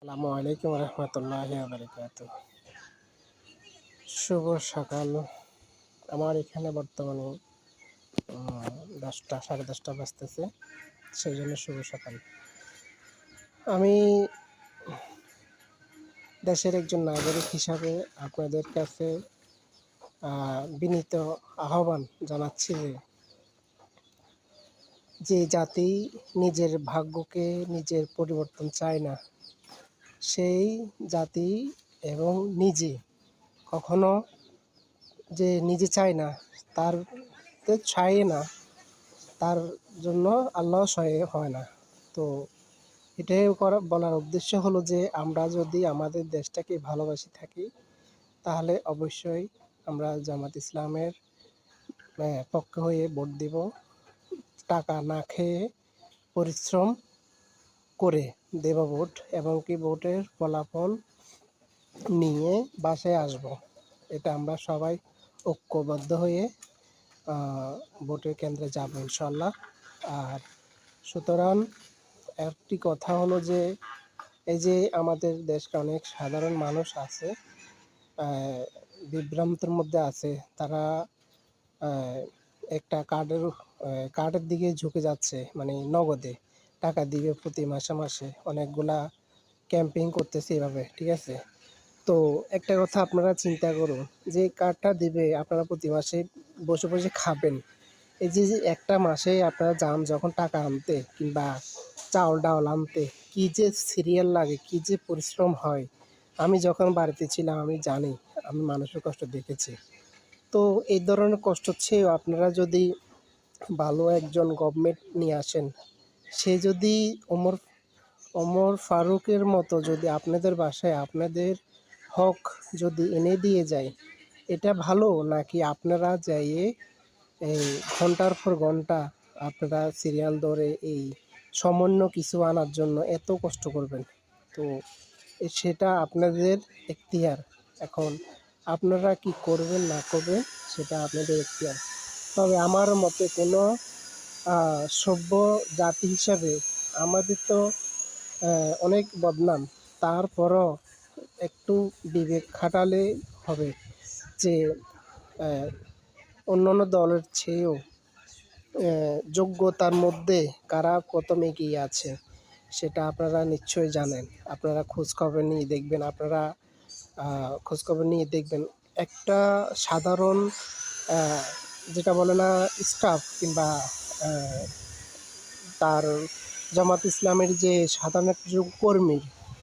আসসালামু আলাইকুম রহমতুল্লাহি ওয়া বারাকাতুহু। শুভ সকাল। আমার এখানে বর্তমানে 10টা 10:30 বাজতেছে, সেই জন্য শুভ সকাল। আমি দেশের একজন নাগরিক হিসাবে আপনাদের কাছে বিনীত আহ্বান জানাচ্ছি যে জাতি নিজের ভাগ্যকে নিজের পরিবর্তন চায় না, সেই জাতি এবং নিজে কখনো যে নিজে চায় না, তার চায় না, তার জন্য আল্লাহ সহায় হয় না। তো এটাই বলার উদ্দেশ্য হলো যে আমরা যদি আমাদের দেশটাকে ভালোবাসি থাকি, তাহলে অবশ্যই আমরা জামাত ইসলামের পক্ষে হয়ে ভোট দিব। টাকা না খেয়ে পরিশ্রম করে দেব ভোট, এবং কি ভোটের ফলাফল নিয়ে বাসায় আসব। এটা আমরা সবাই ঐক্যবদ্ধ হয়ে ভোটের কেন্দ্রে যাব ইনশাল্লাহ। আর সুতরাং একটি কথা হলো যে এই যে আমাদের দেশে অনেক সাধারণ মানুষ আছে, বিভ্রান্তের মধ্যে আছে। তারা একটা কার্ডের দিকে ঝুঁকে যাচ্ছে, মানে নগদে টাকা দিবে প্রতি মাসে মাসে, অনেকগুলা ক্যাম্পেইন করতেছে এভাবে, ঠিক আছে? তো একটা কথা আপনারা চিন্তা করুন, যে কার্ডটা দিবে আপনারা প্রতি মাসে বসে বসে খাবেন। এই যে একটা মাসে আপনারা যান যখন টাকা আনতে কিংবা চাউল ডাউল আনতে, কী যে সিরিয়াল লাগে, কী যে পরিশ্রম হয়। আমি যখন বাড়িতে ছিলাম আমি জানি, আমি মানুষের কষ্ট দেখেছি। তো এই ধরনের কষ্ট চেয়েও আপনারা যদি ভালো একজন গভর্নমেন্ট নিয়ে আসেন, সে যদি ওমর ফারুকের মতো যদি আপনাদের বাসায় আপনাদের হক যদি এনে দিয়ে যায়, এটা ভালো? নাকি আপনারা যাইয়ে এই ঘন্টার পর ঘন্টা আপনারা সিরিয়াল ধরে এই সামান্য কিছু আনার জন্য এত কষ্ট করবেন? তো সেটা আপনাদের এখতিয়ার। এখন আপনারা কি করবেন না করবেন সেটা আপনাদের এখতিয়ার। তবে আমার মতে কোনো সভ্য জাতি হিসাবে আমাদের তো অনেক বদনাম, তারপরও একটু বিবেক খাটালে হবে যে অন্যান্য দলের চেয়েও যোগ্যতার মধ্যে কারা প্রথম এগিয়ে আছে সেটা আপনারা নিশ্চয়ই জানেন। আপনারা খোঁজখবর নিয়ে দেখবেন একটা সাধারণ যেটা বলে না স্টাফ, কিংবা তার জামাত ইসলামের যে সাধারণ একজন কর্মীর